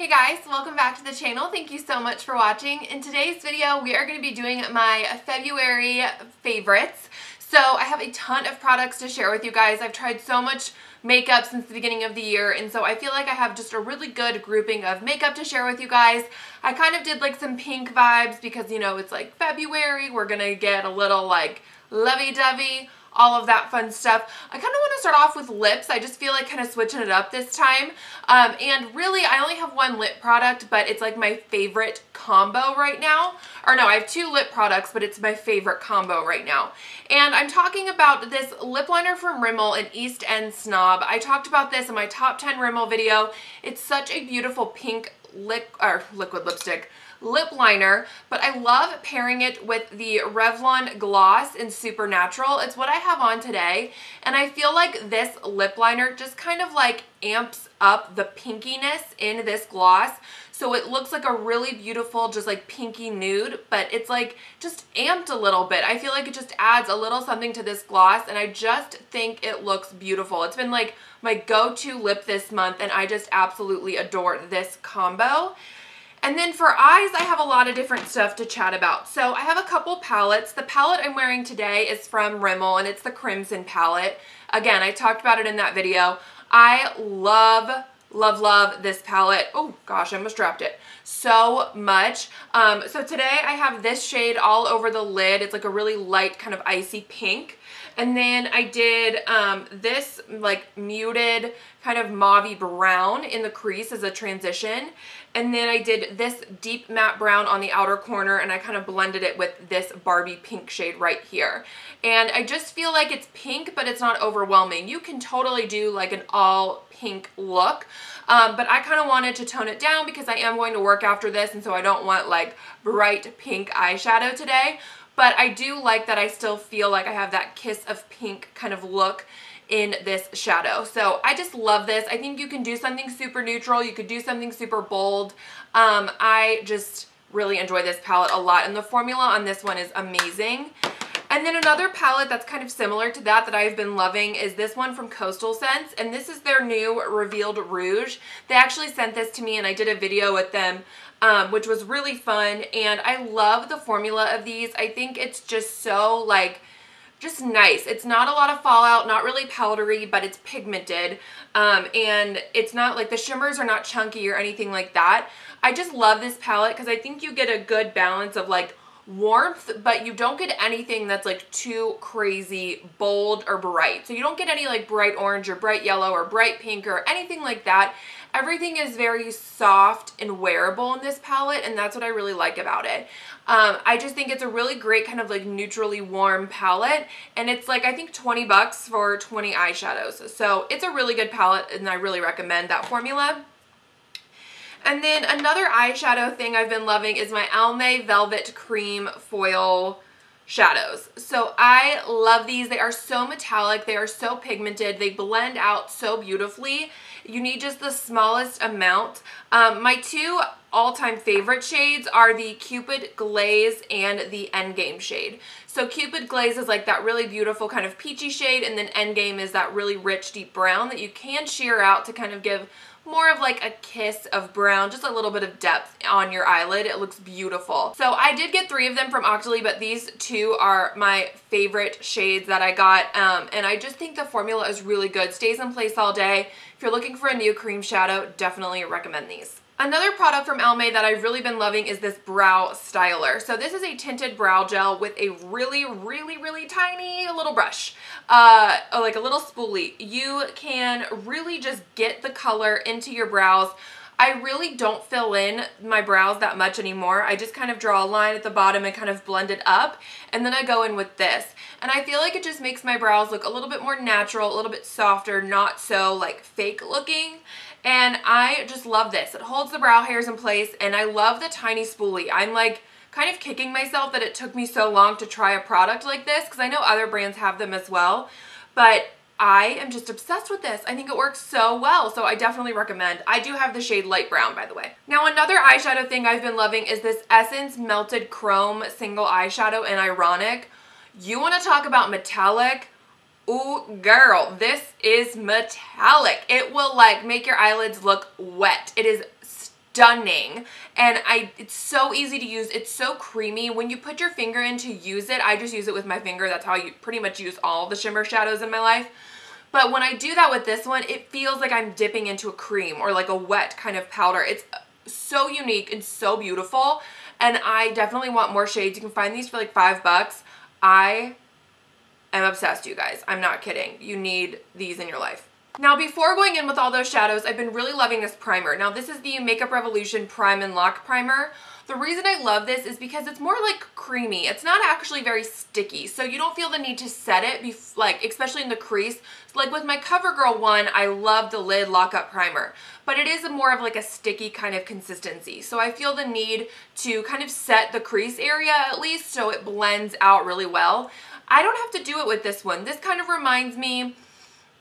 Hey guys, welcome back to the channel. Thank you so much for watching. In today's video, we are going to be doing my February favorites. So I have a ton of products to share with you guys. I've tried so much makeup since the beginning of the year, and so I feel like I have just a really good grouping of makeup to share with you guys. I kind of did like some pink vibes because, you know, it's like February. We're going to get a little like lovey-dovey, all of that fun stuff. I kind of want to start off with lips. I just feel like kind of switching it up this time. And really, I only have one lip product, but it's like my favorite combo right now. Or no, I have two lip products, but it's my favorite combo right now. And I'm talking about this lip liner from Rimmel in East End Snob. I talked about this in my top 10 Rimmel video. It's such a beautiful pink liquid lipstick lip liner, but I love pairing it with the Revlon gloss in Supernatural. It's what I have on today, and I feel like this lip liner just kind of like amps up the pinkiness in this gloss, so it looks like a really beautiful just like pinky nude, but it's like just amped a little bit. I feel like it just adds a little something to this gloss, and I just think it looks beautiful. It's been like my go-to lip this month, and I just absolutely adore this combo. And then for eyes, I have a lot of different stuff to chat about. So I have a couple palettes. The palette I'm wearing today is from Rimmel, and it's the Crimson palette. Again, I talked about it in that video. I love, love, love this palette. Oh gosh, I almost dropped it so much. So today I have this shade all over the lid. It's like a really light kind of icy pink. And then I did this like muted kind of mauve brown in the crease as a transition. And then I did this deep matte brown on the outer corner, and I kind of blended it with this Barbie pink shade right here. And I just feel like it's pink, but it's not overwhelming. You can totally do like an all pink look. But I kind of wanted to tone it down because I am going to work after this, and so I don't want like bright pink eyeshadow today. But I do like that I still feel like I have that kiss of pink kind of look in this shadow. So I just love this. I think you can do something super neutral. You could do something super bold. I just really enjoy this palette a lot, and the formula on this one is amazing. And then another palette that's kind of similar to that I've been loving is this one from Coastal Scents, and this is their new Revealed Rouge. They actually sent this to me, and I did a video with them, which was really fun, and I love the formula of these. I think it's just so like just nice. It's not a lot of fallout, not really powdery, but it's pigmented, and it's not like the shimmers are not chunky or anything like that. I just love this palette because I think you get a good balance of like warmth, but you don't get anything that's like too crazy bold or bright. So you don't get any like bright orange or bright yellow or bright pink or anything like that. Everything is very soft and wearable in this palette, and that's what I really like about it. I just think it's a really great kind of like neutrally warm palette, and it's like I think 20 bucks for 20 eyeshadows. So it's a really good palette, and I really recommend that formula. And then another eyeshadow thing I've been loving is my Almay Velvet Cream Foil shadows. So I love these. They are so metallic. They are so pigmented. They blend out so beautifully. You need just the smallest amount. My two all-time favorite shades are the Cupid Glaze and the Endgame shade. So Cupid Glaze is like that really beautiful kind of peachy shade, and then Endgame is that really rich deep brown that you can sheer out to kind of give more of like a kiss of brown, just a little bit of depth on your eyelid. It looks beautiful. So I did get 3 of them from HAUTELOOK, but these 2 are my favorite shades that I got, and I just think the formula is really good. Stays in place all day. If you're looking for a new cream shadow, definitely recommend these. Another product from Almay that I've really been loving is this brow styler. So this is a tinted brow gel with a really, really, really tiny little brush, like a little spoolie. You can really just get the color into your brows. I really don't fill in my brows that much anymore. I just kind of draw a line at the bottom and kind of blend it up, and then I go in with this. And I feel like it just makes my brows look a little bit more natural, a little bit softer, not so like fake looking. And I just love this. It holds the brow hairs in place, and I love the tiny spoolie. I'm like kind of kicking myself that it took me so long to try a product like this, because I know other brands have them as well, but I am just obsessed with this. I think it works so well, so I definitely recommend. I do have the shade light brown, by the way. Now another eyeshadow thing I've been loving is this Essence Melted Chrome single eyeshadow in Ironic. You want to talk about metallic? Ooh, girl, this is metallic. It will like make your eyelids look wet. It is stunning, and it's so easy to use. It's so creamy. When you put your finger in to use it, I just use it with my finger. That's how I pretty much use all the shimmer shadows in my life. But when I do that with this one, it feels like I'm dipping into a cream or like a wet kind of powder. It's so unique and so beautiful, and I definitely want more shades. You can find these for like $5. I am obsessed, you guys. I'm not kidding. You need these in your life. Now, before going in with all those shadows, I've been really loving this primer. Now, this is the Makeup Revolution Prime and Lock Primer. The reason I love this is because it's more like creamy. It's not actually very sticky, so you don't feel the need to set it, especially in the crease. So like with my CoverGirl one, I love the lid lockup primer, but it is more of like a sticky kind of consistency. So I feel the need to kind of set the crease area at least so it blends out really well. I don't have to do it with this one. This kind of reminds me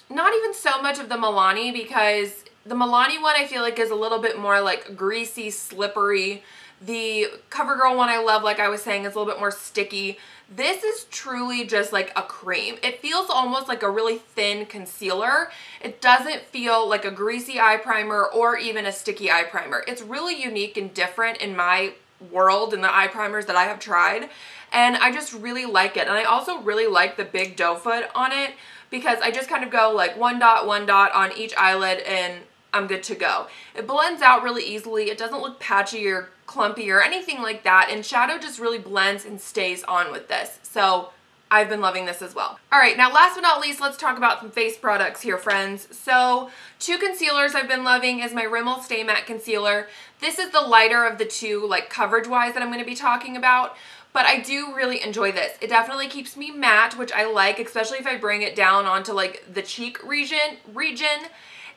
not even so much of the Milani, because the Milani one I feel like is a little bit more like greasy, slippery. The CoverGirl one I love, like I was saying, is a little bit more sticky. This is truly just like a cream. It feels almost like a really thin concealer. It doesn't feel like a greasy eye primer or even a sticky eye primer. It's really unique and different in my world in the eye primers that I have tried, and I just really like it. And I also really like the big doe foot on it, because I just kind of go like one dot on each eyelid and I'm good to go. It blends out really easily. It doesn't look patchy or clumpy or anything like that, and shadow just really blends and stays on with this. So I've been loving this as well. All right, now last but not least, let's talk about some face products here, friends. So 2 concealers I've been loving is my Rimmel Stay Matte Concealer. This is the lighter of the 2, like coverage-wise, that I'm going to be talking about. But I do really enjoy this. It definitely keeps me matte, which I like, especially if I bring it down onto like the cheek region.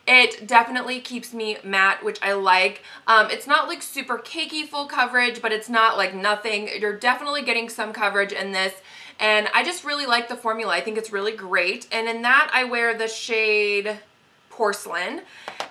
It definitely keeps me matte, which I like. It's not like super cakey full coverage, but it's not like nothing. You're definitely getting some coverage in this, and I just really like the formula. I think it's really great. And in that, I wear the shade Porcelain.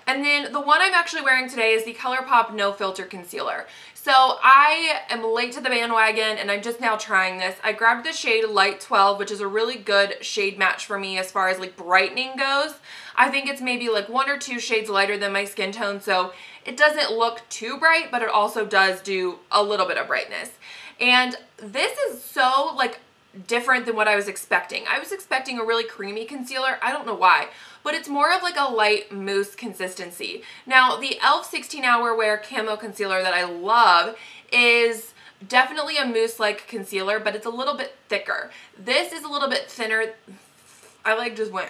And then the one I'm actually wearing today is the ColourPop No Filter Concealer. So I am late to the bandwagon, and I'm just now trying this. I grabbed the shade Light 12, which is a really good shade match for me as far as like brightening goes. I think it's maybe like 1 or 2 shades lighter than my skin tone, so it doesn't look too bright, but it also does do a little bit of brightness. And this is so like different than what I was expecting. I was expecting a really creamy concealer. I don't know why, but it's more of like a light mousse consistency. Now, the e.l.f. 16 Hour Wear Camo Concealer that I love is definitely a mousse-like concealer, but it's a little bit thicker. This is a little bit thinner. I like just went...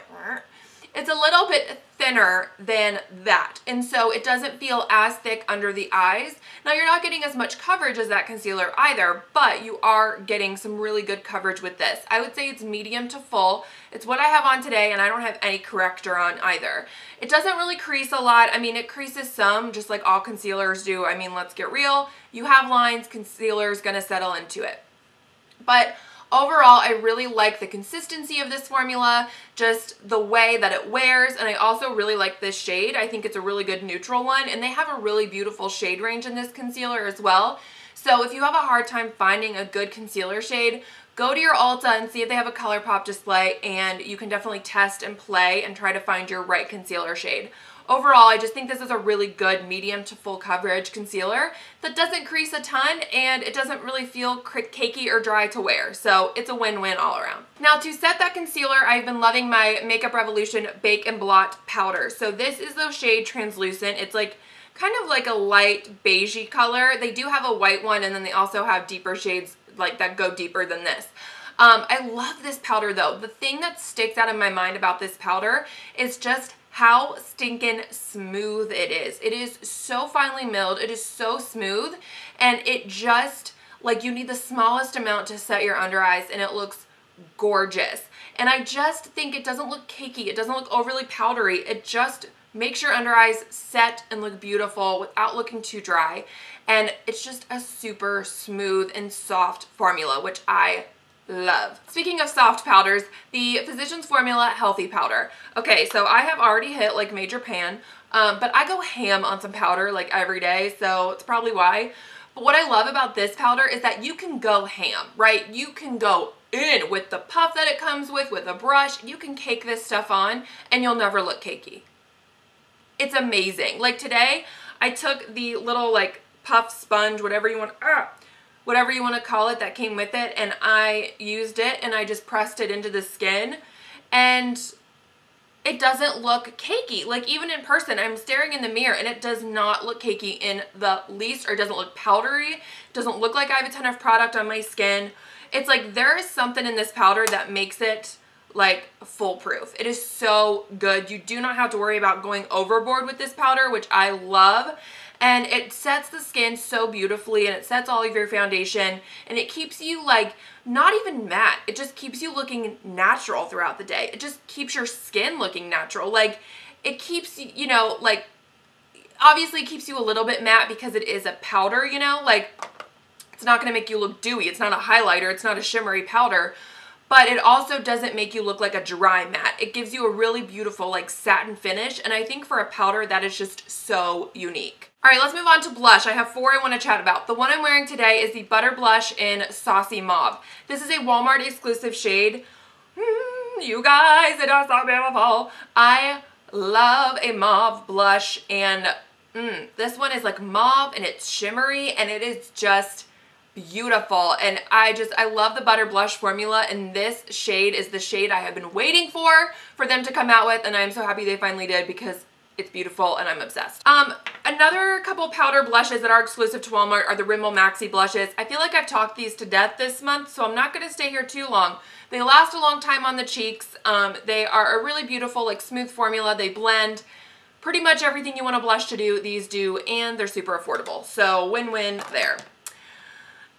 It's a little bit thinner than that, and so it doesn't feel as thick under the eyes. Now, you're not getting as much coverage as that concealer either, but you are getting some really good coverage with this. I would say it's medium to full. It's what I have on today, and I don't have any corrector on either. It doesn't really crease a lot. I mean, it creases some, just like all concealers do. I mean, let's get real. You have lines, concealer's gonna settle into it. But overall, I really like the consistency of this formula, just the way that it wears, and I also really like this shade. I think it's a really good neutral one, and they have a really beautiful shade range in this concealer as well. So if you have a hard time finding a good concealer shade, go to your Ulta and see if they have a ColourPop display, and you can definitely test and play and try to find your right concealer shade. Overall, I just think this is a really good medium to full coverage concealer that doesn't crease a ton, and it doesn't really feel cakey or dry to wear. So it's a win-win all around. Now, to set that concealer, I've been loving my Makeup Revolution Bake and Blot powder. So this is the shade Translucent. It's like kind of like a light beigey color. They do have a white one, and then they also have deeper shades like that go deeper than this. I love this powder though. The thing that sticks out in my mind about this powder is just how stinking smooth it is. It is so finely milled. It is so smooth, and it just, like, you need the smallest amount to set your under eyes, and it looks gorgeous. And I just think it doesn't look cakey. It doesn't look overly powdery. It just makes your under eyes set and look beautiful without looking too dry. And it's just a super smooth and soft formula, which I love. Speaking of soft powders, the Physicians Formula Healthy Powder. Okay, so I have already hit like major pan, but I go ham on some powder like every day, so it's probably why. But what I love about this powder is that you can go ham, right? You can go in with the puff that it comes with a brush. You can cake this stuff on and you'll never look cakey. It's amazing. Like today, I took the little like puff sponge, whatever you want to call it, that came with it, and I used it and I just pressed it into the skin, and it doesn't look cakey. Like even in person, I'm staring in the mirror and it does not look cakey in the least, or it doesn't look powdery. It doesn't look like I have a ton of product on my skin. It's like there is something in this powder that makes it like foolproof. It is so good. You do not have to worry about going overboard with this powder, which I love. And it sets the skin so beautifully, and it sets all of your foundation, and it keeps you like not even matte. It just keeps you looking natural throughout the day. It just keeps your skin looking natural. Like it keeps you, you know, like obviously it keeps you a little bit matte because it is a powder, you know, like it's not going to make you look dewy. It's not a highlighter. It's not a shimmery powder. But it also doesn't make you look like a dry matte. It gives you a really beautiful like satin finish, and I think for a powder that is just so unique. All right, let's move on to blush. I have 4 I want to chat about. The one I'm wearing today is the Butter Blush in Saucy Mauve. This is a Walmart exclusive shade. You guys, it is so beautiful. I love a mauve blush, and this one is like mauve and it's shimmery and it is just beautiful. And I love the Butter Blush formula, and this shade is the shade I have been waiting for them to come out with, and I'm so happy they finally did because it's beautiful and I'm obsessed. Another couple powder blushes that are exclusive to Walmart are the Rimmel Maxi blushes. I feel like I've talked these to death this month, so I'm not going to stay here too long. They last a long time on the cheeks. They are a really beautiful like smooth formula. They blend pretty much everything you want a blush to do, these do, and they're super affordable. So win-win there.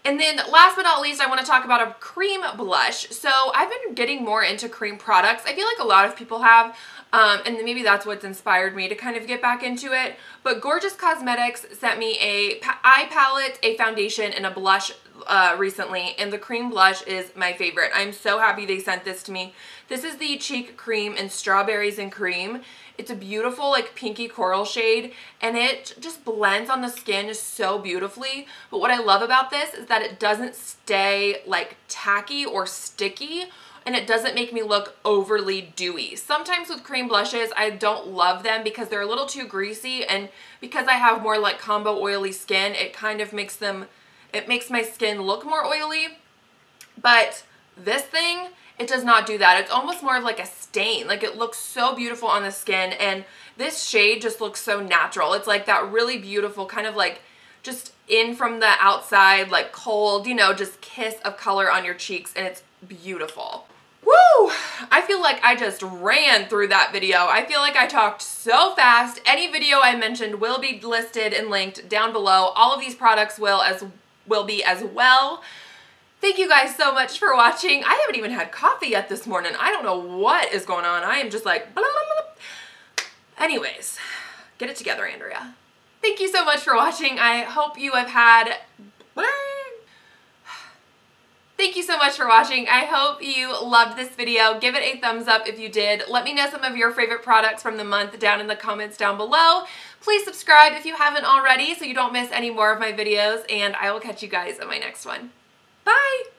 And then last but not least, I want to talk about a cream blush. So I've been getting more into cream products. I feel like a lot of people have, and maybe that's what's inspired me to kind of get back into it. But Gorgeous Cosmetics sent me a eye palette, a foundation, and a blush recently, and the cream blush is my favorite. I'm so happy they sent this to me. This is the Cheek Cream in Strawberries and Cream. It's a beautiful like pinky coral shade, and it just blends on the skin so beautifully. But what I love about this is that it doesn't stay like tacky or sticky, and it doesn't make me look overly dewy. Sometimes with cream blushes, I don't love them because they're a little too greasy, and because I have more like combo oily skin, it kind of makes my skin look more oily. But this thing, it does not do that. It's almost more of like a stain. Like it looks so beautiful on the skin, and this shade just looks so natural. It's like that really beautiful kind of like just in from the outside, like cold, you know, just kiss of color on your cheeks, and it's beautiful. Woo! I feel like I just ran through that video. I feel like I talked so fast. Any video I mentioned will be listed and linked down below. All of these products will be as well. Thank you guys so much for watching. I haven't even had coffee yet this morning. I don't know what is going on. I am just like blah, blah, blah. Anyways, get it together, Andrea. Thank you so much for watching. I hope you have had Thank you so much for watching. I hope you loved this video. Give it a thumbs up if you did. Let me know some of your favorite products from the month down in the comments down below. Please subscribe if you haven't already so you don't miss any more of my videos, and I will catch you guys in my next one. Bye!